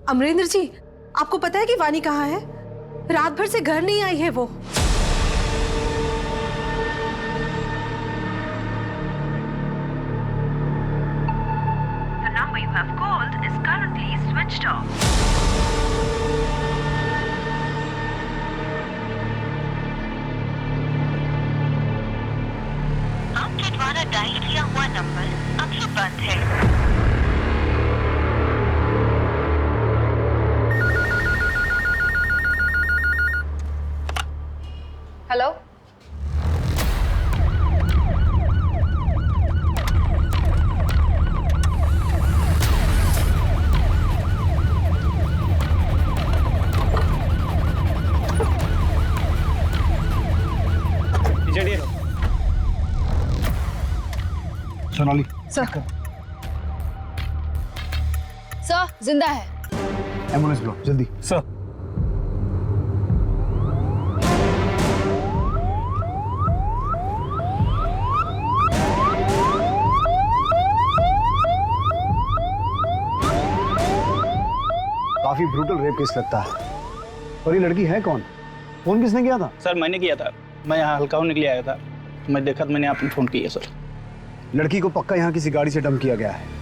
अमरेंद्र जी, आपको पता है कि वानी कहाँ है? रात भर से घर नहीं आई है वो। The number you have called is currently switched off. आपके द्वारा डायल किया हुआ नंबर अभी बंद है। Hello, Sonali sir. सर जिंदा है। एम्बुलेंस बुलाओ जल्दी। सर काफी ब्रूटल रेप केस लगता है। और ये लड़की है कौन? फोन किसने किया था? सर मैंने किया था। मैं यहाँ हल्का होने के लिए आया था, मैं देखा तो मैंने आपने फ़ोन किया सर। लड़की को पक्का यहाँ किसी गाड़ी से डंप किया गया है।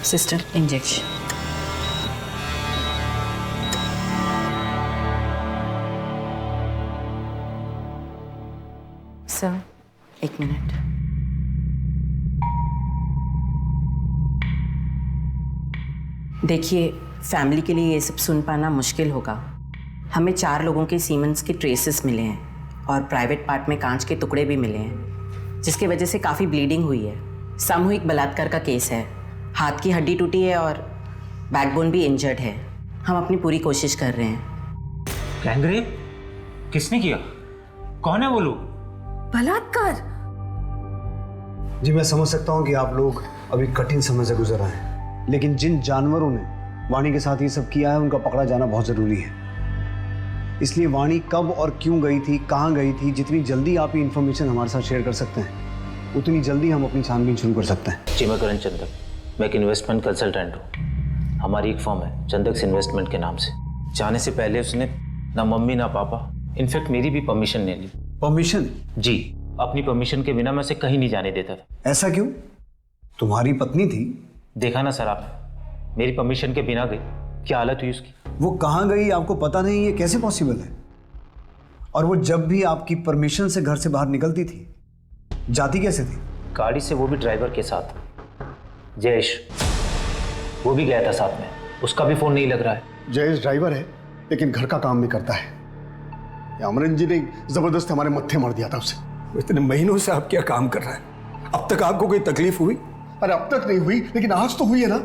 Sister injection. Sir 1 minute. देखिए, फैमिली के लिए ये सब सुन पाना मुश्किल होगा। हमें 4 लोगों के सीमेंस के ट्रेसेस मिले हैं और प्राइवेट पार्ट में कांच के टुकड़े भी मिले हैं, जिसकी वजह से काफ़ी ब्लीडिंग हुई है। सामूहिक बलात्कार का केस है। हाथ की हड्डी टूटी है और बैकबोन भी इंजर्ड है। हम अपनी पूरी कोशिश कर रहे हैं। गैंगरेप? किसने किया? कौन है वो लोग? बलात्कार? जी मैं समझ सकता हूँ कि आप लोग अभी कठिन समय से गुजर रहे हैं, लेकिन जिन जानवरों ने वाणी के साथ ये सब किया है उनका पकड़ा जाना बहुत जरूरी है। इसलिए वाणी कब और क्यों गई थी, कहाँ गई थी, जितनी जल्दी आप ये इन्फॉर्मेशन हमारे साथ शेयर कर सकते हैं उतनी जल्दी हम अपनी छानबीन शुरू कर सकते हैं। जी मैं करण चंदक, मैं एक इन्वेस्टमेंट कंसल्टेंट हूँ। हमारी एक फर्म है चंदक्स इन्वेस्टमेंट के नाम से। जाने से पहले उसने ना मम्मी ना पापा, इनफैक्ट मेरी भी परमिशन नहीं ली। परमिशन? जी, अपनी परमिशन के बिना मैं उसे कहीं नहीं जाने देता था। ऐसा क्यों? तुम्हारी पत्नी थी। देखा ना सर आप, मेरी परमिशन के बिना गई, क्या हालत हुई उसकी। वो कहाँ गई आपको पता नहीं, ये कैसे पॉसिबल है? और वो जब भी आपकी परमिशन से घर से बाहर निकलती थी जाती कैसे थी? गाड़ी से, वो भी ड्राइवर के साथ। जयेश वो भी गया था साथ में, उसका भी फोन नहीं लग रहा है। जयेश ड्राइवर है लेकिन घर का काम भी करता है। अमरेंद्र जी ने जबरदस्त हमारे मत्थे मार दिया था उसे। इतने महीनों से आप क्या काम कर रहे हैं? अब तक आपको कोई तकलीफ हुई? अरे अब तक नहीं हुई, लेकिन आज तो हुई है ना।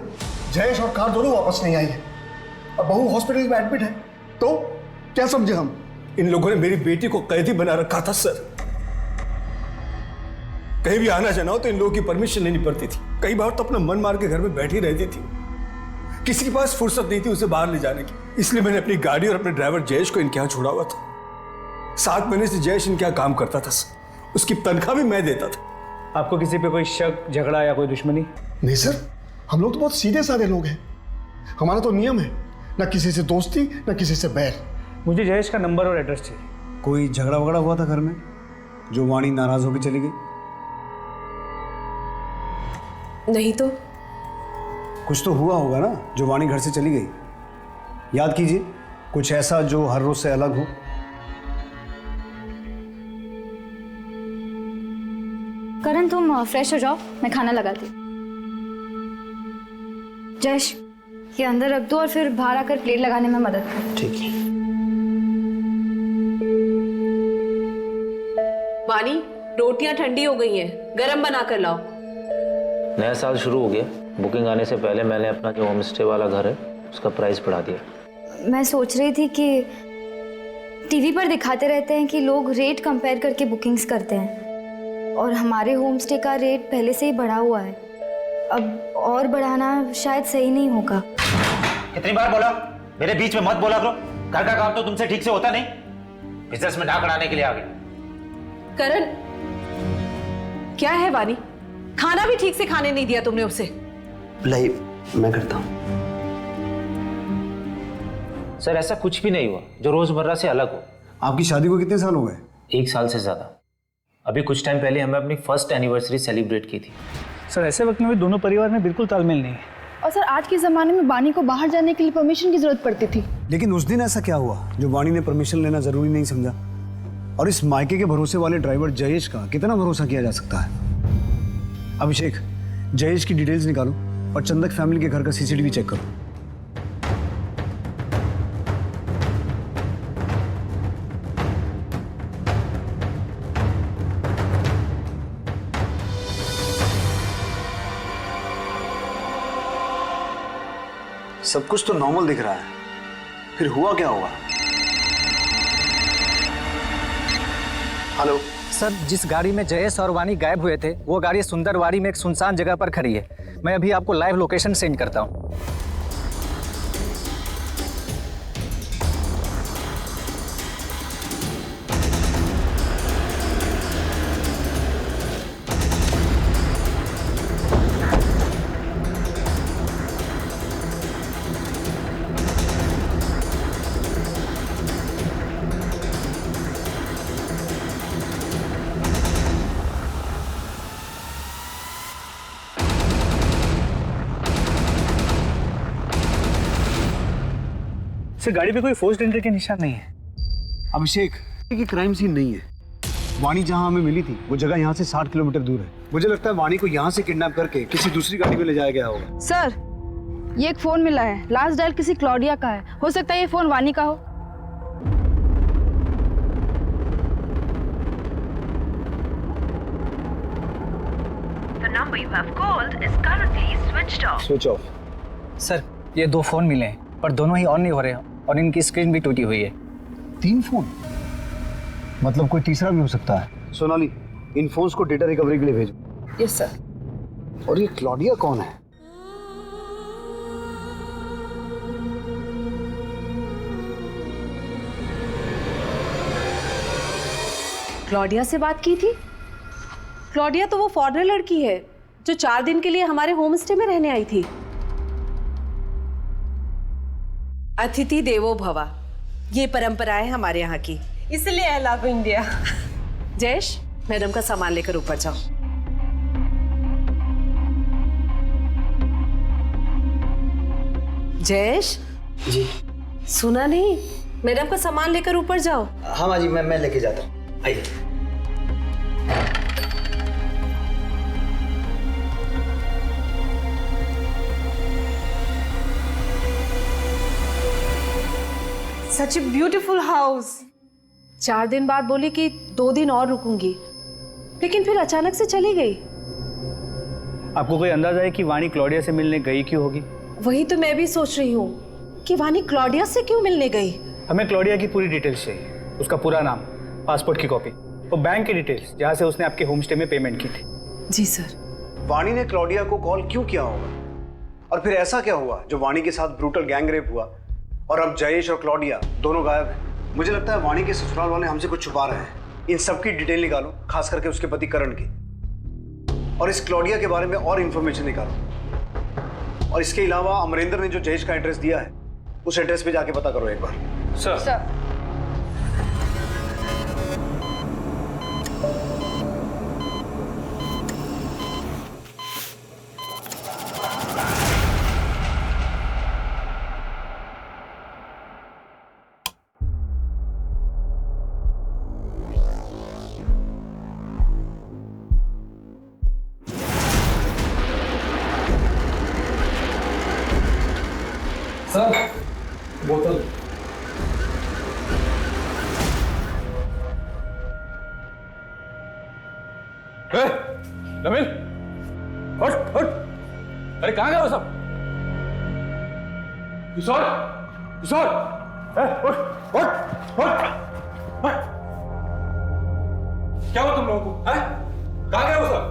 जयेश और कार दोनों वापस नहीं आई है और बहू हॉस्पिटल में एडमिट है। तो क्या समझे हम? इन लोगों ने मेरी बेटी को कैदी बना रखा था सर। कहीं भी आना जाना हो तो इन लोगों की परमिशन लेनी पड़ती थी। कई बार तो अपना मन मार के घर में बैठी रहती थी। किसी के पास फुर्सत नहीं थी उसे बाहर ले जाने की। इसलिए मैंने अपनी गाड़ी और अपने ड्राइवर जयेश को इनके यहाँ छोड़ा हुआ था। 7 महीने से जयेश इनके यहाँ काम करता था सर। उसकी तनख्वाह भी मैं देता था। आपको किसी पे कोई शक, झगड़ा या कोई दुश्मनी? नहीं सर, हम लोग तो बहुत सीधे साधे लोग हैं। हमारा तो नियम है, ना किसी से दोस्ती ना किसी से बैर। मुझे जयेश का नंबर और एड्रेस चाहिए। कोई झगड़ा वगड़ा हुआ था घर में जो वाणी नाराज होकर चली गई? नहीं तो। कुछ तो हुआ होगा ना जो वाणी घर से चली गई। याद कीजिए, कुछ ऐसा जो हर रोज से अलग हो। करण तुम फ्रेश हो जाओ, मैं खाना लगाती हूँ। जयेश ये अंदर रख दो और फिर बाहर आकर प्लेट लगाने में मदद करो। ठीक है। वानी, रोटियां ठंडी हो गई हैं, गरम बना कर लाओ। नया साल शुरू हो गया, बुकिंग आने से पहले मैंने अपना जो होम स्टे वाला घर है उसका प्राइस बढ़ा दिया। मैं सोच रही थी कि टीवी पर दिखाते रहते हैं कि लोग रेट कंपेयर करके बुकिंग्स करते हैं और हमारे होम स्टे का रेट पहले से ही बढ़ा हुआ है। अब और बढ़ाना शायद सही नहीं होगा। कितनी बार बोला, मेरे बीच में मत बोला करो। घर का काम तो तुमसे ठीक से होता नहीं, बिजनेस में नाक अड़ाने के लिए आ गए। करण, क्या है वानी? खाना भी ठीक से खाने नहीं दिया तुमने उसे। लाई, मैं करता हूँ। सर ऐसा कुछ भी नहीं हुआ जो रोजमर्रा से अलग हो। आपकी शादी को कितने साल हो गए? 1 साल से ज्यादा। अभी कुछ टाइम पहले हमें अपनी फर्स्ट एनिवर्सरी सेलिब्रेट की थी। सर ऐसे वक्त में भी दोनों परिवार में बिल्कुल तालमेल नहीं है। और सर आज के ज़माने में वानी को बाहर जाने के लिए परमिशन की जरूरत पड़ती थी। लेकिन उस दिन ऐसा क्या हुआ जो वाणी ने परमिशन लेना जरूरी नहीं समझा? और इस मायके के भरोसे वाले ड्राइवर जयेश का कितना भरोसा किया जा सकता है? अभिषेक, जयेश की डिटेल्स निकालो और चंदक फैमिली के घर का सीसीटीवी चेक करो। सब कुछ तो नॉर्मल दिख रहा है, फिर हुआ क्या होगा? हेलो सर, जिस गाड़ी में जयेश और वानी गायब हुए थे वो गाड़ी सुंदरवाड़ी में एक सुनसान जगह पर खड़ी है। मैं अभी आपको लाइव लोकेशन सेंड करता हूँ। सर गाड़ी पे कोई फोर्स्ड एंट्री के निशान नहीं है। अभिषेक, ये क्राइम सीन नहीं है। वाणी जहां हमें मिली थी वो जगह यहाँ से 60 किलोमीटर दूर है। मुझे लगता है वाणी को यहाँ से किडनैप करके किसी दूसरी गाड़ी में ले जाया गया होगा। सर ये एक फोन मिला है, लास्ट डायल किसी क्लॉडिया का है। हो सकता है ये फोन वानी का हो। The number you have called is currently switched off. Switch off. Sir ये 2 फोन मिले हैं पर दोनों ही ऑन नहीं हो रहे हैं और इनकी स्क्रीन भी टूटी हुई है। 3 फोन? मतलब कोई तीसरा भी हो सकता है। सोनाली, इन फोन्स को डेटा रिकवरी के लिए भेजो। Yes sir. और ये क्लॉडिया कौन है? क्लॉडिया से बात की थी? क्लॉडिया तो वो फॉरेनर लड़की है जो 4 दिन के लिए हमारे होम स्टे में रहने आई थी। अतिथि देवो भवा, ये परंपरा है हमारे यहाँ की, इसलिए I love India. Jayesh, madam का सामान लेकर ऊपर जाओ। जयेश जी। सुना नहीं? मैडम का सामान लेकर ऊपर जाओ। हाँ माँ जी, मैं लेके जाता हूँ। आइए। सच ए ब्यूटीफुल हाउस। 4 दिन बाद बोली कि 2 दिन और रुकूंगी, लेकिन फिर अचानक से चली गई। आपको कोई अंदाजा है कि वानी क्लॉडिया से मिलने गई क्यों होगी? वही तो मैं भी सोच रही हूँ कि वानी क्लॉडिया से क्यों मिलने गई। हमें क्लॉडिया की पूरी डिटेल्स चाहिए। उसका पूरा नाम, पासपोर्ट की कॉपी और बैंक की डिटेल्स जहाँ से उसने आपके होम स्टे में पेमेंट की थी। जी सर। वाणी ने क्लॉडिया को कॉल क्यों किया होगा? और फिर ऐसा क्या हुआ जो वाणी के साथ ब्रूटल गैंग रेप हुआ और अब जयेश और क्लॉडिया दोनों गायब हैं? मुझे लगता है वाणी के ससुराल वाले हमसे कुछ छुपा रहे हैं। इन सब की डिटेल निकालो, खास करके उसके पति करण की, और इस क्लॉडिया के बारे में और इंफॉर्मेशन निकालो। और इसके अलावा अमरेंद्र ने जो जयेश का एड्रेस दिया है उस एड्रेस पे जाके पता करो एक बार। सर। बोतल। नमिल, हट हट। अरे कहाँ गए वो सब? किशोर, किशोर, उठ, उठ, उठ, उठ। क्या हुआ तुम लोगों को? कहाँ गए वो सब?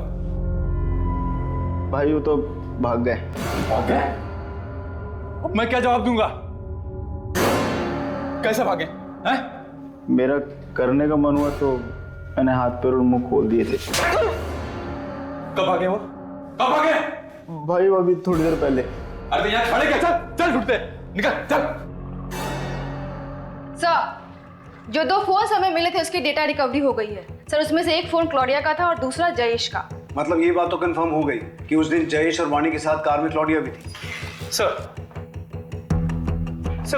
भाई वो तो भाग गए। भाग गए? अब मैं क्या जवाब दूंगा? कैसे भागे? हैं? मेरा करने का मन हुआ तो मैंने हाथ पैर और मुंह खोल दिए थे। कब भागे वो? कब भागे? भाई वो अभी थोड़ी देर पहले। अरे यहाँ खड़े क्या? चल चल ढूंढते, निकल चल। सर, जो 2 फोन हमें मिले थे उसकी डेटा रिकवरी हो गई है सर। उसमें से एक फोन क्लॉडिया का था और दूसरा जयेश का। मतलब ये बात तो कंफर्म हो गई कि उस दिन जयेश और वाणी के साथ कार में क्लॉडिया भी थी। सर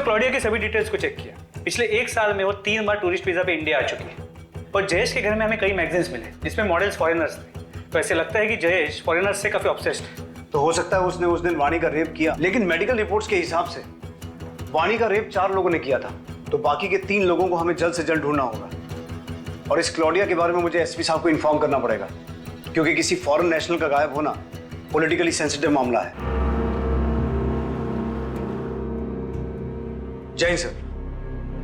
क्लॉडिया की सभी डिटेल्स को चेक किया। पिछले 1 साल में वो 3 बार टूरिस्ट वीजा पे इंडिया आ चुकी है। और जयेश के घर में हमें कई मैगजीन्स मिले जिसमें मॉडल्स फॉरेनर्स थे। तो ऐसे लगता है कि जयेश फॉरेनर्स से काफी ऑब्सेस्ड है। तो हो सकता है उसने उस दिन वाणी का रेप किया, लेकिन मेडिकल रिपोर्ट्स के हिसाब से वाणी का रेप 4 लोगों ने किया था। तो बाकी के 3 लोगों को हमें जल्द से जल्द ढूंढना होगा। और इस क्लॉडिया के बारे में मुझे एसपी साहब को इन्फॉर्म करना पड़ेगा, क्योंकि किसी फॉरेन नेशनल का गायब होना पॉलिटिकली सेंसिटिव मामला है। जय हिंद सर।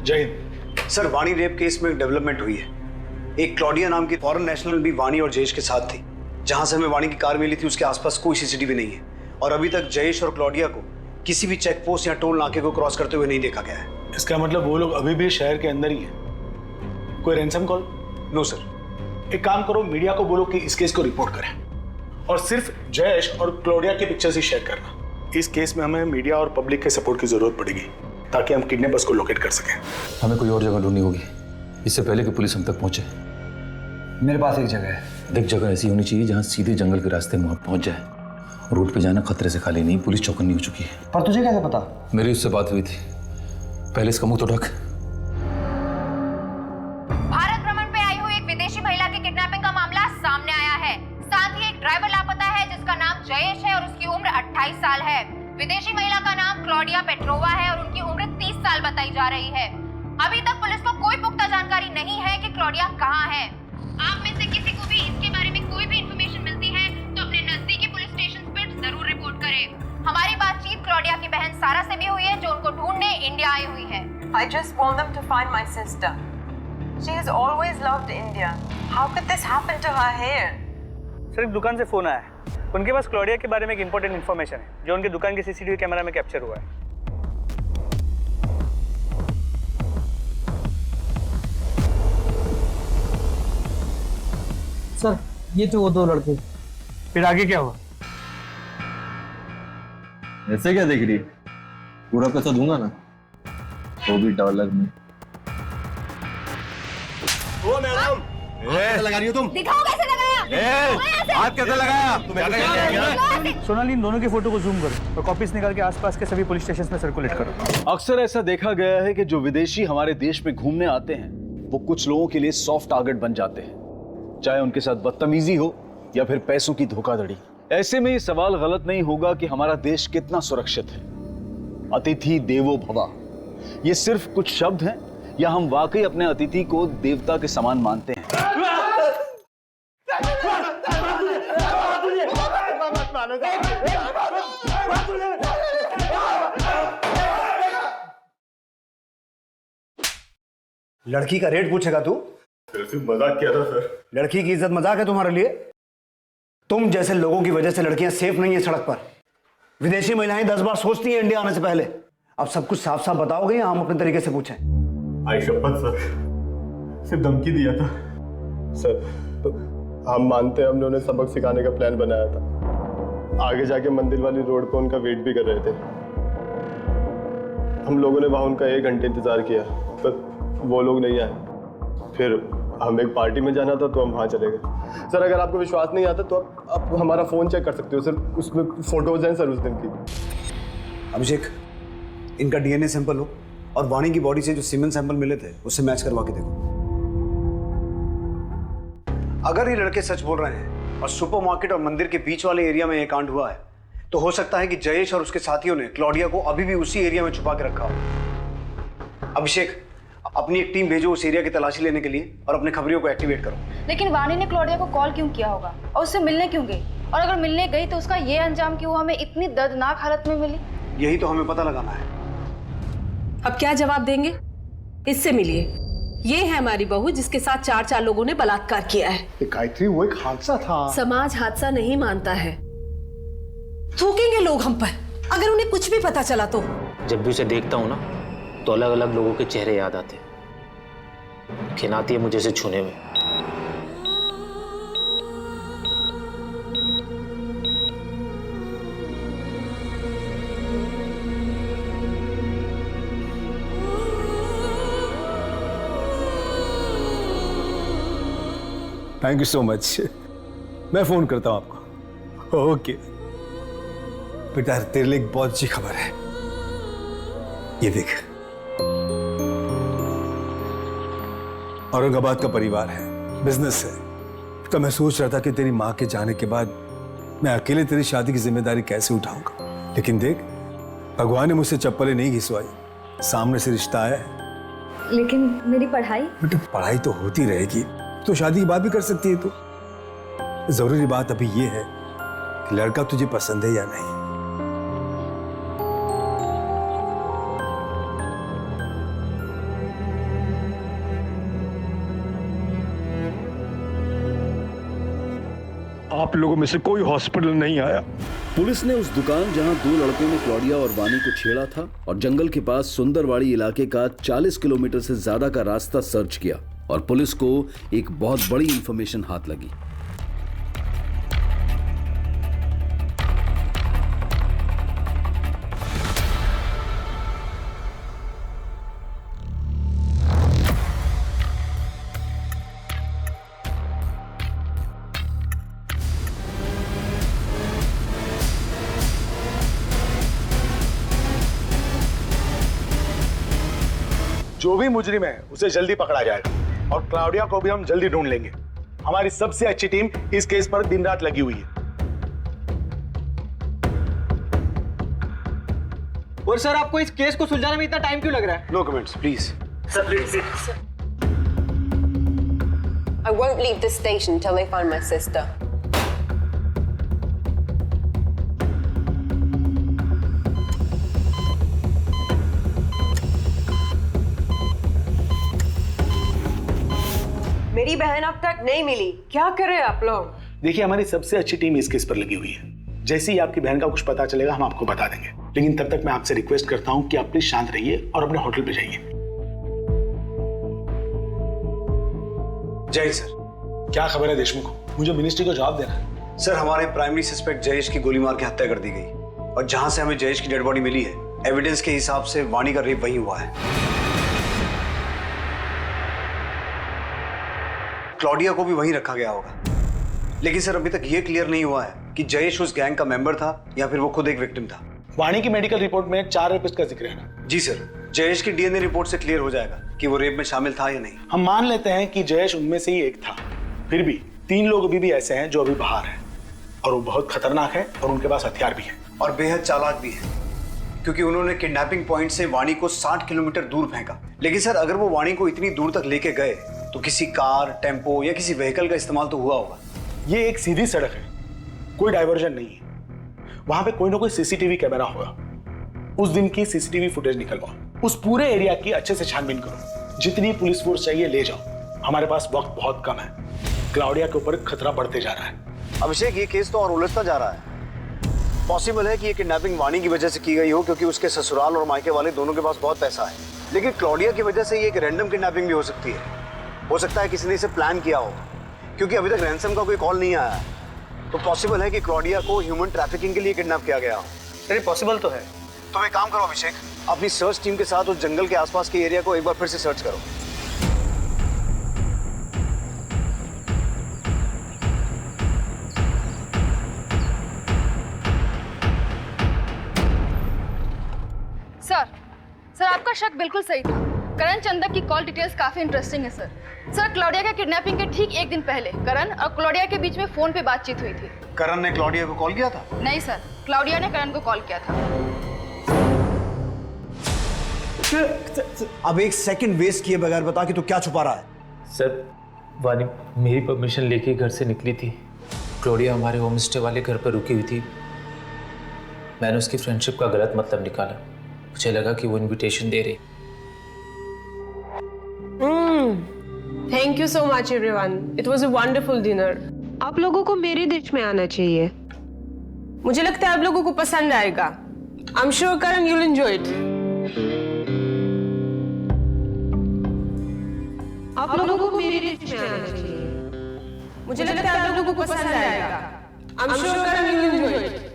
जय हिंद। सर, वाणी रेप केस में एक डेवलपमेंट हुई है। एक क्लॉडिया नाम की फॉरेन नेशनल भी वाणी और जयेश के साथ थी। जहां से हमें वाणी की कार मिली थी उसके आसपास कोई सीसीटीवी नहीं है। और अभी तक जयेश और क्लॉडिया को किसी भी चेक पोस्ट या टोल नाके को क्रॉस करते हुए नहीं देखा गया है। इसका मतलब वो लोग अभी भी शहर के अंदर ही हैं। कोई रैंसम कॉल? No sir. एक काम करो, मीडिया को बोलो कि इस केस को रिपोर्ट करें और सिर्फ जयेश और क्लॉडिया की पिक्चर्स ही शेयर करना। इस केस में हमें मीडिया और पब्लिक के सपोर्ट की जरूरत पड़ेगी ताकि हम किडनैपर्स को लोकेट कर सकें। हमें कोई और जगह ढूंढनी होगी इससे पहले कि पुलिस हम तक पहुंचे। मेरे पास एक जगह है। देख, जगह ऐसी होनी चाहिए जहां सीधे जंगल के रास्ते में पहुंच जाए। रोड पे जाना खतरे से खाली नहीं। पुलिस चौकन्नी हो चुकी है। पर तुझे कैसे पता? मेरी उससे बात हुई थी। पहले इसका मुंह तो ढक। भारत भ्रमण पे आई हुई एक विदेशी महिला की किडनैपिंग का मामला सामने आया है। साथ ही एक ड्राइवर लापता है जिसका नाम जयेश है और उसकी उम्र 28 साल है। विदेशी महिला का नाम क्लॉडिया पेट्रोवा है और उनकी उम्र 30 साल बताई जा रही है। अभी तक पुलिस को कोई पुख्ता जानकारी नहीं है कि क्लॉडिया कहाँ है। आप में से किसी को भी इसके बारे में कोई भी इंफॉर्मेशन मिलती है तो अपने नजदीकी पुलिस स्टेशन पर जरूर रिपोर्ट करें। हमारी बातचीत क्लॉडिया की बहन सारा से भी हुई है जो उनको ढूंढने इंडिया आई हुई है। I just want them to find my sister. She has always loved India. How could this happen to her here? Sir एक दुकान से फोन आया है। उनके पास क्लॉडिया के बारे में एक इंपॉर्टेंट इन्फॉर्मेशन है जो उनके दुकान के सीसीटीवी कैमरा में कैप्चर हुआ है। सर, ये थे वो 2 लड़के। फिर आगे क्या हुआ? ऐसे क्या देख रही है? पूरा पैसा दूंगा ना, वो भी डॉलर में। ओ मैडम, कैसे लगा रही हो तुम? दिखाओ कैसे लगाया। हाथ कैसे लगाया? सोनाली, इन दोनों की फोटो को जूम करो और कॉपीज निकाल के आसपास के सभी पुलिस स्टेशन में सर्कुलेट करो। अक्सर ऐसा देखा गया है कि जो विदेशी हमारे देश में घूमने आते हैं वो कुछ लोगों के लिए सॉफ्ट टारगेट बन जाते हैं, चाहे उनके साथ बदतमीजी हो या फिर पैसों की धोखाधड़ी। ऐसे में ये सवाल गलत नहीं होगा कि हमारा देश कितना सुरक्षित है। अतिथि देवो भवा, ये सिर्फ कुछ शब्द हैं या हम वाकई अपने अतिथि को देवता के समान मानते हैं? लड़की का रेट पूछेगा तू? सिर्फ मजाक किया था सर। लड़की की इज्जत मजाक है तुम्हारे लिए? तुम जैसे लोगों की वजह से लड़कियां सेफ नहीं है सड़क पर। विदेशी महिलाएं 10 बार सोचती हैं इंडिया आने से पहले। अब सब कुछ साफ साफ बताओगे या हम अपने तरीके से पूछें? आई शपथ सर, सिर्फ धमकी दिया था सर। तो हम मानते हैं हमने उन्हें सबक सिखाने का प्लान बनाया था। आगे जाके मंदिर वाली रोड पर उनका वेट भी कर रहे थे। हम लोगों ने वहाँ उनका 1 घंटे इंतजार किया पर वो लोग नहीं आए। फिर हम एक पार्टी में जाना था तो हम वहाँ चले गए। सर अगर आपको विश्वास नहीं आता तो आप हमारा फ़ोन चेक कर सकते हो सर, उसमें फोटोज हैं सर उस दिन की। अभिषेक, इनका डीएनए सैंपल हो और वाणी की बॉडी से जो सीमेन सैंपल मिले थे उससे मैच करवा के देखो। अगर ये लड़के सच बोल रहे हैं और सुपरमार्केट और मंदिर के बीच वाले एरिया में ये कांड हुआ है तो हो सकता है कि जयेश और उसके साथियों ने क्लॉडिया को अभी भी उसी एरिया में छुपा के रखा हो। अभिषेक, अपनी एक टीम भेजो उस एरिया की तलाशी लेने के लिए और अपने खबरियों को एक्टिवेट करो। लेकिन वाणी ने क्लॉडिया को कॉल क्यों किया होगा और उससे मिलने क्यों गई? और अगर मिलने गई तो उसका ये अंजाम कि वो हमें इतनी दर्दनाक हालत में मिली। यही तो हमें पता लगाना है। अब क्या जवाब देंगे? इससे मिलिए। ये है हमारी बहू जिसके साथ 4 लोगों ने बलात्कार किया है। गायत्री, वो एक हादसा था। समाज हादसा नहीं मानता है। थूकेंगे लोग हम पर अगर उन्हें कुछ भी पता चला तो। जब भी उसे देखता हूँ ना तो अलग अलग लोगों के चेहरे याद आते हैं। खिनाती है मुझे इसे छूने में। Thank you so much. मैं फोन करता हूं आपको। ओके बेटा, तेरे लिए एक बहुत अच्छी खबर है। ये देख, औरंगाबाद का परिवार है, बिजनेस है। तो मैं सोच रहा था कि तेरी माँ के जाने के बाद मैं अकेले तेरी शादी की जिम्मेदारी कैसे उठाऊंगा, लेकिन देख भगवान ने मुझसे चप्पलें नहीं घिसवाई, सामने से रिश्ता आया है। लेकिन मेरी पढ़ाई? बेटा पढ़ाई तो होती रहेगी, तो शादी की बात भी कर सकती है। तो जरूरी बात अभी ये है कि लड़का तुझे पसंद है या नहीं। आप लोगों में से कोई हॉस्पिटल नहीं आया। पुलिस ने उस दुकान जहां 2 लड़कों ने क्लॉडिया और वानी को छेड़ा था और जंगल के पास सुंदरवाड़ी इलाके का 40 किलोमीटर से ज्यादा का रास्ता सर्च किया और पुलिस को एक बहुत बड़ी इंफॉर्मेशन हाथ लगी। जो भी मुजरिम है उसे जल्दी पकड़ा जाएगा और क्लाउडिया को भी हम जल्दी ढूंढ लेंगे। हमारी सबसे अच्छी टीम इस केस पर दिन रात लगी हुई है। और सर, आपको इस केस को सुलझाने में इतना टाइम क्यों लग रहा है? No comments please. Sir, please. I won't leave this station till they find my sister. मेरी बहन अब तक नहीं मिली, क्या करें आप लोग? देखिए, हमारी सबसे अच्छी टीम इस केस पर लगी हुई है। जैसे ही आपकी बहन का कुछ पता चलेगा हम आपको बता देंगे, लेकिन तब तक मैं आपसे रिक्वेस्ट करता हूं कि आप प्लीज शांत रहिए और अपने होटल पे जाइए। जय सर। क्या खबर है देशमुख? मुझे मिनिस्ट्री को जवाब देना है। सर, हमारे प्राइमरी सस्पेक्ट जयेश की गोली मार के हत्या कर दी गई और जहां से हमें जयेश की डेड बॉडी मिली है, एविडेंस के हिसाब से वाणी का रेप वहीं हुआ है। क्लॉडिया को भी वहीं रखा गया होगा, लेकिन सर अभी तक ये क्लियर नहीं हुआ है कि जयेश उस गैंग का मेंबर था या फिर वो खुद एक विक्टिम था। वाणी की मेडिकल रिपोर्ट में 4 रेपिस्ट का जिक्र है ना? जी सर, जयेश की डीएनए रिपोर्ट से क्लियर हो जाएगा कि वो रेप में शामिल था या नहीं। हम मान लेते हैं कि जयेश उनमें से ही एक था, फिर भी 3 लोग अभी भी ऐसे हैं जो अभी बाहर हैं और वो बहुत खतरनाक है और उनके पास हथियार भी है और बेहद चालाक भी है, क्योंकि उन्होंने किडनैपिंग पॉइंट से वाणी को 60 किलोमीटर दूर फेंका। लेकिन सर, अगर वो वाणी को इतनी दूर तक लेके गए तो किसी कार, टेम्पो या किसी व्हीकल का इस्तेमाल तो हुआ होगा। ये एक सीधी सड़क है, कोई डाइवर्जन नहीं है। वहां पे कोई ना कोई सीसीटीवी कैमरा होगा। उस दिन की सीसीटीवी फुटेज निकलवाओ, उस पूरे एरिया की अच्छे से छानबीन करो। जितनी पुलिस फोर्स चाहिए ले जाओ, हमारे पास वक्त बहुत कम है। क्लाउडिया के ऊपर खतरा बढ़ते जा रहा है। अभिषेक, ये केस तो और उलझता जा रहा है। पॉसिबल है कि ये किडनैपिंग वाणी की वजह से की गई हो, क्योंकि उसके ससुराल और मायके वाले दोनों के पास बहुत पैसा है। लेकिन क्लॉडिया की वजह से ये एक रैंडम किडनैपिंग भी हो सकती है। हो सकता है किसी ने इसे प्लान किया हो, क्योंकि अभी तक रैंसम का कोई कॉल नहीं आया है। तो पॉसिबल है कि क्लॉडिया को ह्यूमन ट्रैफिकिंग के लिए किडनैप किया गया हो। अरे पॉसिबल तो है। तो एक काम करो अभिषेक, अपनी सर्च टीम के साथ उस जंगल के आसपास के एरिया को एक बार फिर से सर्च करो। सर, आपका शक बिल्कुल सही था। करण चंदक की कॉल डिटेल्स काफी इंटरेस्टिंग है सर। सर, क्लॉडिया का किडनैपिंग के ठीक 1 दिन पहले करण और क्लॉडिया के बीच में फोन पे बातचीत हुई थी। करण ने क्लॉडिया को कॉल किया था? नहीं सर, क्लॉडिया ने करण को कॉल किया था। अब 1 सेकंड वेस्ट किए बगैर बता कि तू क्या छुपा रहा है? सर, वानी मेरी परमिशन लेके घर से निकली थी क्लोडिया हमारे होम स्टे वाले घर पर रुकी हुई थी। मैंने उसकी फ्रेंडशिप का गलत मतलब निकाला। मुझे लगा कि वो इनविटेशन दे रही। Thank you so much everyone, it was a wonderful dinner. आप लोगों को मेरे डिश में आना चाहिए, मुझे लगता है आप लोगों को पसंद आएगा। I am sure Karan you will enjoy it. आप लोगों को मेरे डिश में आना चाहिए, मुझे लगता है आप लोगों को पसंद आएगा। I am sure Karan you will enjoy it.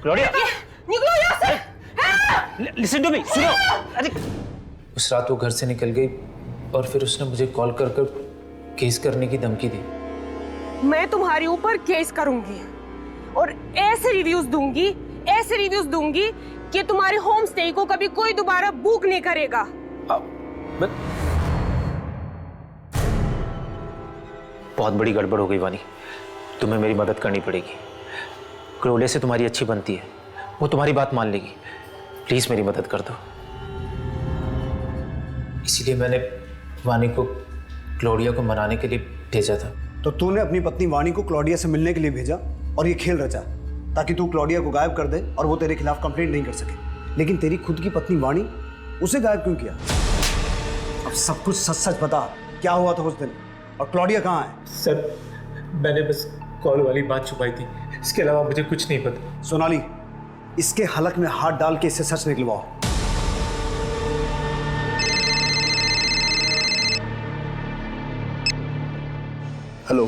Claudia, निकलो यहाँ से। लिसन टू मी, सुनो। अरे उस रात वो घर से निकल गई और फिर उसने मुझे कॉल कर कर केस करने की धमकी दी। मैं तुम्हारे ऊपर केस करूंगी और ऐसे रिव्यूज दूंगी कि तुम्हारे होम स्टे को कभी कोई दोबारा बुक नहीं करेगा। बहुत बड़ी गड़बड़ हो गई वानी, तुम्हें मेरी मदद करनी पड़ेगी। क्लोडिया से तुम्हारी अच्छी बनती है, वो तुम्हारी बात मान लेगी। प्लीज मेरी मदद कर दो। इसीलिए मैंने वानी को क्लोडिया को मनाने के लिए भेजा था। तो तूने अपनी पत्नी वानी को क्लोडिया से मिलने के लिए भेजा और ये खेल रचा ताकि तू क्लोडिया को गायब कर दे और वो तेरे खिलाफ कंप्लेंट नहीं कर सके। लेकिन तेरी खुद की पत्नी वानी, उसे गायब क्यों किया? अब सब कुछ सच सच बता, क्या हुआ था उस दिन और क्लोडिया कहाँ है? सर, मैंने बस कॉल वाली बात छुपाई थी, इसके अलावा मुझे कुछ नहीं पता। सोनाली, इसके हलक में हाथ डाल के इससे सच निकलवाओ। हेलो,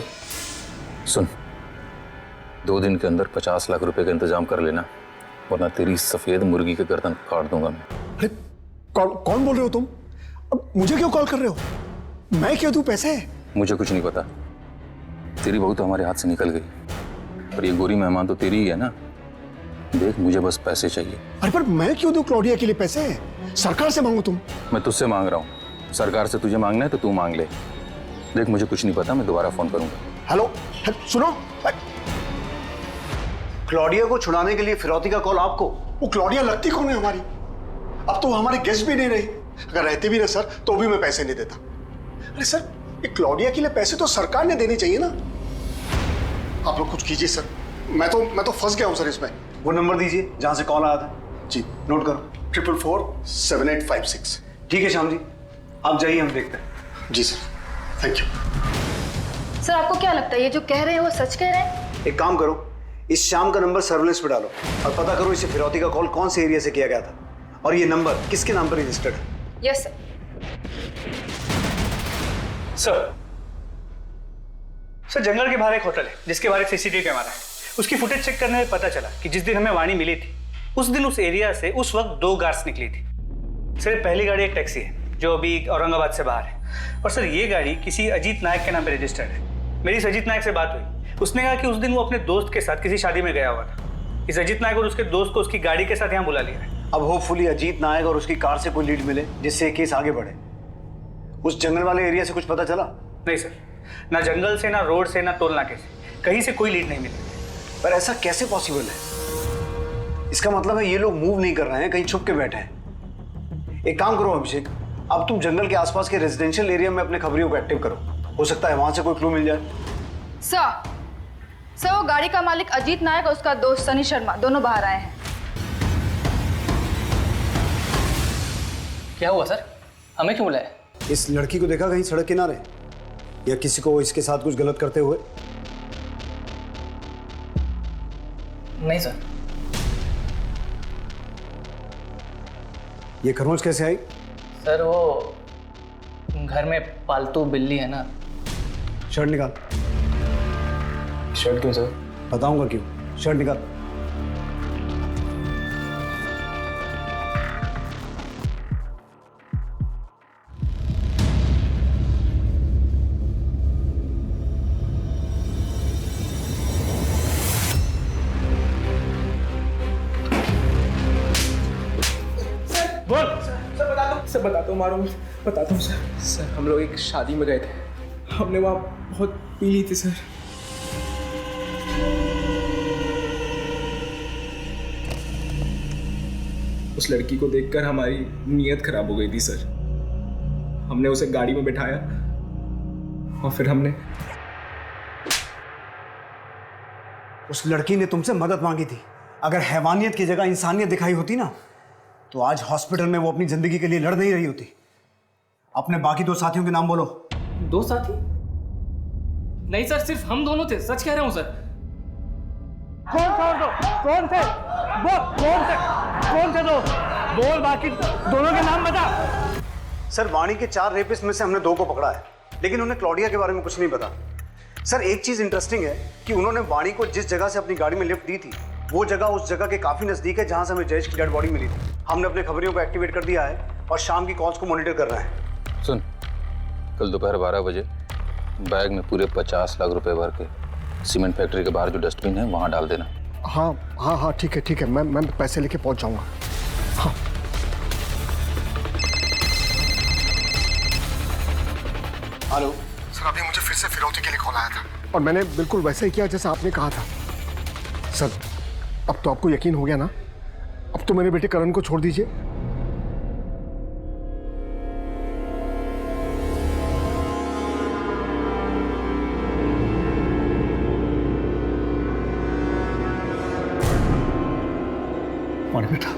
सुन, 2 दिन के अंदर 50 लाख रुपए का इंतजाम कर लेना, वरना तेरी सफेद मुर्गी के गर्दन काट दूंगा मैं। अरे कौन बोल रहे हो तुम? अब मुझे क्यों कॉल कर रहे हो? मैं क्यों दूं पैसे? मुझे कुछ नहीं पता। तेरी बहू तो हमारे हाथ से निकल गई और ये गोरी मेहमान तो तेरी ही है ना। देख, मुझे बस पैसे चाहिए। अरे पर मैं क्यों दूं क्लोडिया के लिए पैसे? सरकार से मांगो तुम। मैं तुझसे मांग रहा हूँ, सरकार से तुझे मांगना है तो तू मांग ले। देख, मुझे कुछ नहीं पता, मैं दोबारा फोन करूंगा। हेलो, सुनो। क्लोडिया को छुड़ाने के लिए फिरौती का कॉल आपको? वो क्लोडिया लगती कौन है हमारी? अब तो वो हमारी गेस्ट भी नहीं रही। अगर रहते भी ना सर, तो भी मैं पैसे नहीं देता। अरे सर, ये क्लोडिया के लिए पैसे तो सरकार ने देने चाहिए ना। आप लोग कुछ कीजिए सर, मैं तो फंस गया हूं सर इसमें। वो नंबर दीजिए जहां से कॉल आया था। जी नोट करो, 444-7856। ठीक है श्याम जी, आप जाइए, हम देखते हैं। जी सर, थैंक यू। सर, आपको क्या लगता है ये जो कह रहे हैं वो सच कह रहे हैं? एक काम करो, इस शाम का नंबर सर्विलेंस पे डालो और पता करो इसे फिरौती का कॉल कौन से एरिया से किया गया था और ये नंबर किसके नाम पर रजिस्टर्ड है। Yes sir. सर, जंगल के बाहर एक होटल है जिसके बाहर एक सीसीटीवी कैमरा है। उसकी फुटेज चेक करने में पता चला कि जिस दिन हमें वाणी मिली थी उस दिन उस एरिया से उस वक्त 2 गार्ड्स निकली थी। सर, पहली गाड़ी एक टैक्सी है जो अभी औरंगाबाद से बाहर है और सर ये गाड़ी किसी अजीत नायक के नाम पे रजिस्टर्ड है। मेरी इस अजीत नायक से बात हुई, उसने कहा कि उस दिन वो अपने दोस्त के साथ किसी शादी में गया हुआ था। इस अजीत नायक और उसके दोस्त को उसकी गाड़ी के साथ यहाँ बुला लिया है। अब होपफुली अजीत नायक और उसकी कार से कोई लीड मिले जिससे केस आगे बढ़े। उस जंगल वाले एरिया से कुछ पता चला? नहीं सर, ना जंगल से, ना रोड से, ना टोल नाके से, कहीं से कोई लीड नहीं मिली। पर ऐसा कैसे पॉसिबल है? इसका मतलब है ये लोग मूव नहीं कर रहे हैं, कहीं छुप के बैठे हैं। एक काम करो अभिषेक, अब तुम जंगल के आसपास के रेजिडेंशियल एरिया में अपने खबरियों को एक्टिव करो, हो सकता है वहां से कोई क्लू मिल जाए। सर, वो गाड़ी का मालिक अजीत नायक और उसका दोस्त सनी शर्मा दोनों बाहर आए हैं। क्या हुआ सर? हमें क्यों बुलाया? इस लड़की को देखा कहीं सड़क किनारे या किसी को इसके साथ कुछ गलत करते हुए? नहीं सर। ये खरोंच कैसे आई? सर, वो घर में पालतू बिल्ली है ना। शर्ट निकाल। शर्ट क्यों सर? बताऊंगा क्यों, शर्ट निकाल। सर बताता हूँ, मारो बताता हूँ सर। सर, हम लोग एक शादी में गए थे, हमने वहाँ बहुत पी ली थी सर। उस लड़की को देखकर हमारी नीयत खराब हो गई थी सर। हमने उसे गाड़ी में बिठाया और फिर हमने उस लड़की ने तुमसे मदद मांगी थी। अगर हैवानियत की जगह इंसानियत दिखाई होती ना तो आज हॉस्पिटल में वो अपनी जिंदगी के लिए लड़ नहीं रही होती। अपने बाकी 2 साथियों के नाम बोलो। 2 साथी? नहीं सर, सिर्फ हम दोनों थे, सच कह रहा हूं सर। कौन थे? कौन थे दो? बोल, बाकी दोनों के नाम बता। सर, वाणी के 4 रेपिस्ट में से हमने 2 को पकड़ा है, लेकिन उन्हें क्लॉडिया के बारे में कुछ नहीं पता। सर, एक चीज इंटरेस्टिंग है कि उन्होंने वाणी को जिस जगह से अपनी गाड़ी में लिफ्ट दी थी वो जगह उस जगह के काफी नजदीक है जहां से हमें जयेश की डेड बॉडी मिली थी। हमने अपने खबरियों को एक्टिवेट कर दिया है और शाम की कॉल्स को मॉनिटर कर रहे हैं। सुन, कल दोपहर 12 बजे बैग में पूरे 50 लाख रुपए भर के सीमेंट फैक्ट्री के बाहर जो डस्टबिन है वहां डाल देना। हाँ, ठीक है, मैं पैसे लेके पहुंच जाऊंगा। हाँ। हेलो सर, अभी मुझे फिर से फिरौती के लिए कॉल आया था और मैंने बिल्कुल वैसे ही किया जैसा आपने कहा था। सर, अब तो आपको यकीन हो गया ना? अब तो मेरे बेटे करण को छोड़ दीजिए। वाणी बेटा,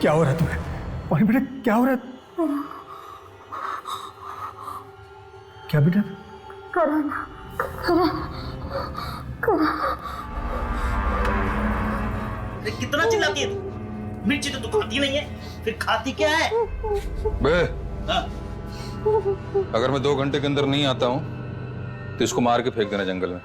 क्या हो रहा है तुम्हें? वाणी बेटा, क्या हो रहा है? क्या बेटा? करण। कितना चिल्लाती है तू? मिर्ची तो तू खाती नहीं है, फिर खाती क्या है? बे, अगर मैं 2 घंटे के अंदर नहीं आता हूं तो इसको मार के फेंक देना जंगल में।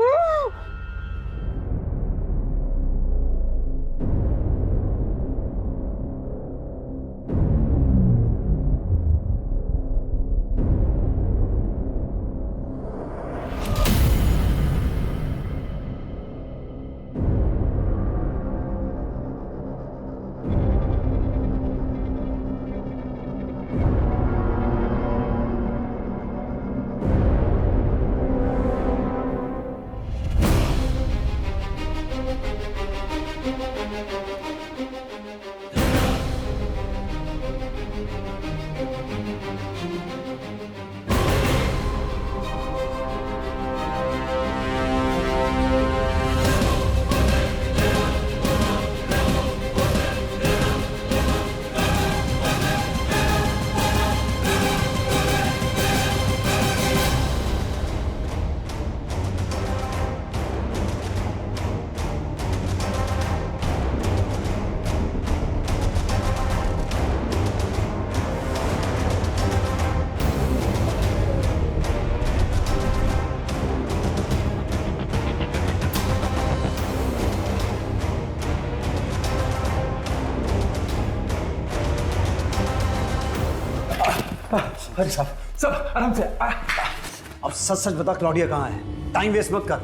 अरे साहब आराम से। अब सच सच बता, क्लॉडिया कहाँ है? टाइम वेस्ट मत कर।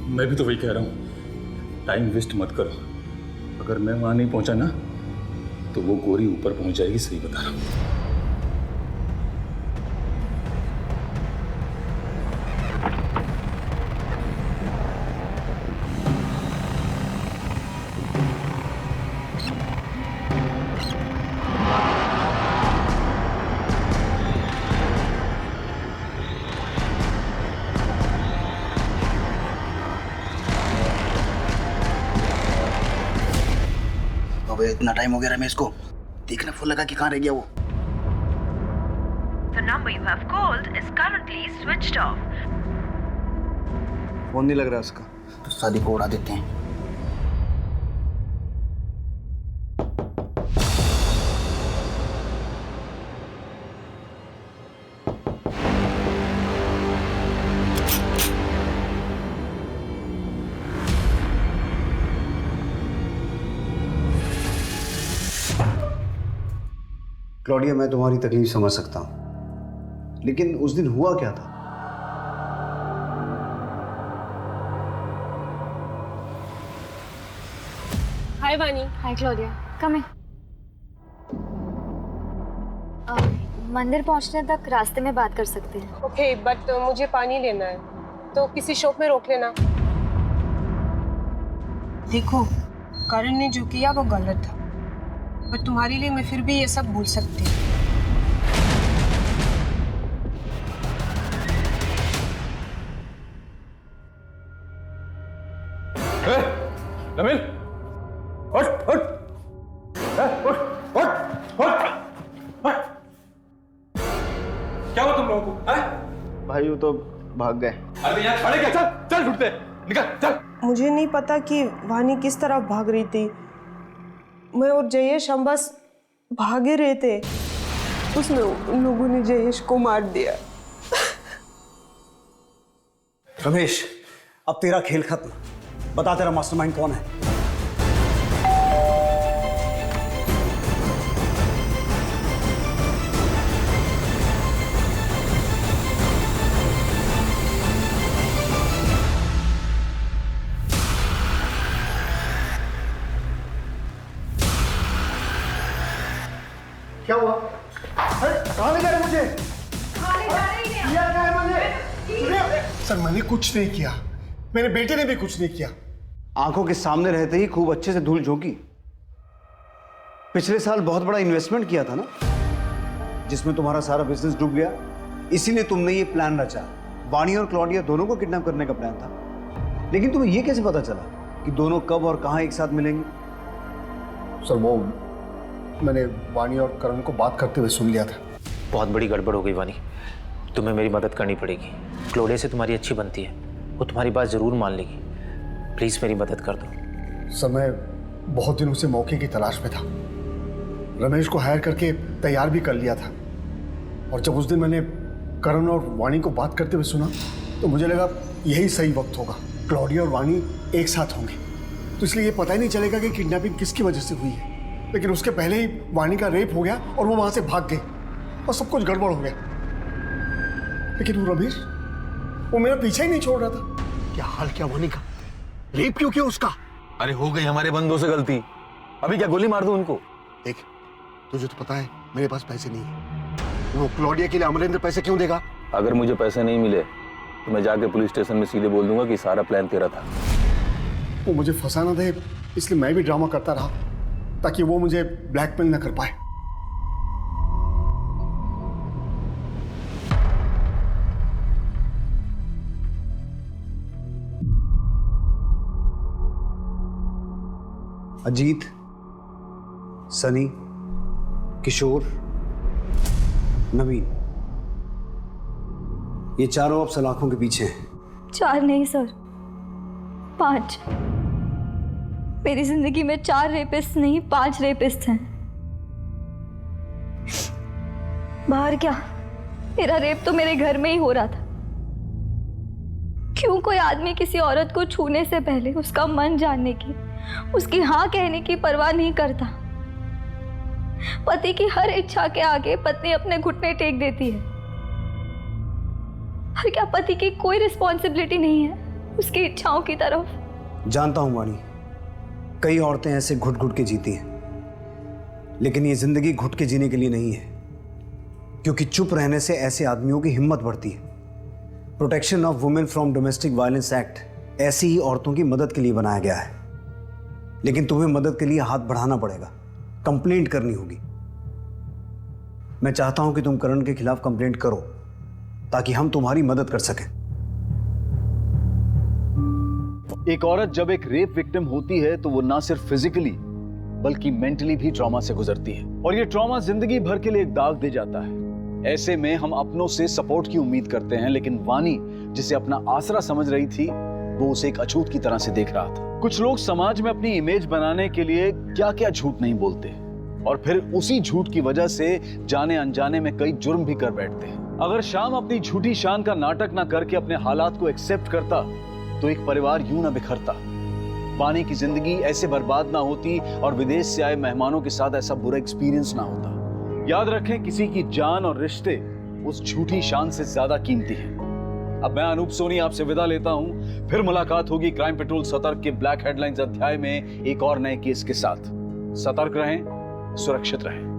मैं भी तो वही कह रहा हूँ, टाइम वेस्ट मत करो। अगर मैं वहां नहीं पहुंचा ना तो वो गोरी ऊपर पहुंच जाएगी, सही बता रहा हूँ। इतना टाइम हो गया रमेश को, देखना फोन लगा कि कहाँ रह गया वो। The number you have called is currently switched off. Phone नहीं लग रहा उसका। तो शादी को उड़ा देते हैं। क्लॉडिया, मैं तुम्हारी तकलीफ समझ सकता हूं, लेकिन उस दिन हुआ क्या था? हाय वानी। हाय क्लॉडिया, कम इन। मंदिर पहुंचने तक रास्ते में बात कर सकते हैं। ओके, बट मुझे पानी लेना है, तो किसी शॉप में रोक लेना। देखो, करण ने जो किया वो गलत था। पर तुम्हारे लिए मैं फिर भी ये सब भूल सकती हूँ। नमिल, उठ, उठ, उठ, उठ, उठ, उठ। क्या हुआ तुम लोगों को? भाई वो तो भाग गए। अरे यहाँ खड़े क्या? चल, चल ढूंढते, निकल, चल। मुझे नहीं पता कि वानी किस तरफ भाग रही थी। मैं और जयेश हम बस भागे रहे थे, उसमें उन लोगों ने जयेश को मार दिया। रमेश, अब तेरा खेल खत्म। बता तेरा मास्टरमाइंड कौन है? क्या हुआ? कहाँ ले जा रहे मुझे? किया क्या है मैंने? सर मैंने कुछ नहीं किया, मेरे बेटे ने भी कुछ नहीं किया। आंखों के सामने रहते ही खूब अच्छे से धूल झोंकी। पिछले साल बहुत बड़ा इन्वेस्टमेंट किया था ना, जिसमें तुम्हारा सारा बिजनेस डूब गया। इसीलिए तुमने ये प्लान रचा। वाणी और क्लॉडिया दोनों को किडनैप करने का प्लान था। लेकिन तुम्हें ये कैसे पता चला कि दोनों कब और कहां एक साथ मिलेंगे? सर वो मैंने वाणी और करण को बात करते हुए सुन लिया था। बहुत बड़ी गड़बड़ हो गई वानी, तुम्हें मेरी मदद करनी पड़ेगी। क्लोडिया से तुम्हारी अच्छी बनती है, वो तुम्हारी बात जरूर मान लेगी। प्लीज मेरी मदद कर दो। सर मैं बहुत दिनों से मौके की तलाश में था। रमेश को हायर करके तैयार भी कर लिया था, और जब उस दिन मैंने करण और वाणी को बात करते हुए सुना तो मुझे लगा यही सही वक्त होगा। क्लॉडिया और वाणी एक साथ होंगे, तो इसलिए ये पता ही नहीं चलेगा कि किडनैपिंग किसकी वजह से हुई है। लेकिन उसके पहले ही वाणी का रेप हो गया और वो वहां से भाग गई और सब कुछ गड़बड़ हो गया। लेकिन वो रमेश, वो मेरा पीछा ही नहीं छोड़ रहा था। क्या हाल क्या वाणी का? रेप क्यों किया उसका? अरे हो गई हमारे बंदों से गलती, अभी क्या गोली मार दूं उनको? देख, तुझे तो पता है मेरे पास पैसे नहीं है। वो क्लॉडिया के लिए अमरेंद्र पैसे क्यों देगा? अगर मुझे पैसे नहीं मिले तो मैं जाके पुलिस स्टेशन में सीधे बोल दूंगा कि सारा प्लान तेरा था। वो मुझे फंसाना दे, इसलिए मैं भी ड्रामा करता रहा ताकि वो मुझे ब्लैकमेल न कर पाए। अजीत, सनी, किशोर, नवीन, ये चारों अब सलाखों के पीछे हैं। 4 नहीं सर, 5। मेरी जिंदगी में 4 रेपिस्ट नहीं 5 रेपिस्ट हैं। बाहर क्या, मेरा रेप तो मेरे घर में ही हो रहा था। क्यों कोई आदमी किसी औरत को छूने से पहले उसका मन जानने की, उसकी हाँ कहने की परवाह नहीं करता? पति की हर इच्छा के आगे पत्नी अपने घुटने टेक देती है। और क्या पति की कोई रिस्पॉन्सिबिलिटी नहीं है उसकी इच्छाओं की तरफ? जानता हूं वाणी, कई औरतें ऐसे घुट घुट के जीती हैं, लेकिन ये जिंदगी घुट के जीने के लिए नहीं है, क्योंकि चुप रहने से ऐसे आदमियों की हिम्मत बढ़ती है। Protection of women from domestic violence act ऐसी ही औरतों की मदद के लिए बनाया गया है। लेकिन तुम्हें मदद के लिए हाथ बढ़ाना पड़ेगा, कंप्लेंट करनी होगी। मैं चाहता हूं कि तुम करण के खिलाफ कंप्लेंट करो ताकि हम तुम्हारी मदद कर सकें। एक औरत जब एक रेप विक्टिम होती है तो वो ना सिर्फ फिजिकली बल्कि मेंटली भी ट्रॉमा से गुजरती है, और ये ट्रॉमा जिंदगी भर के लिए एक दाग दे जाता है। ऐसे में हम अपनों से सपोर्ट की उम्मीद करते हैं, लेकिन वानी जिसे अपना आसरा समझ रही थी वो उसे एक अछूत की तरह से देख रहा था। कुछ लोग समाज में अपनी इमेज बनाने के लिए क्या क्या झूठ नहीं बोलते, और फिर उसी झूठ की वजह से जाने अनजाने में कई जुर्म भी कर बैठते हैं। अगर श्याम अपनी झूठी शान का नाटक ना करके अपने हालात को एक्सेप्ट करता तो एक परिवार यूं ना बिखरता, वानी की जिंदगी ऐसे बर्बाद ना होती, और विदेश से आए मेहमानों के साथ ऐसा बुरा एक्सपीरियंस ना होता। याद रखें, किसी की जान और रिश्ते उस झूठी शान से ज्यादा कीमती है। अब मैं अनूप सोनी आपसे विदा लेता हूं। फिर मुलाकात होगी क्राइम पेट्रोल सतर्क के ब्लैक हेडलाइंस अध्याय में एक और नए केस के साथ। सतर्क रहें, सुरक्षित रहें।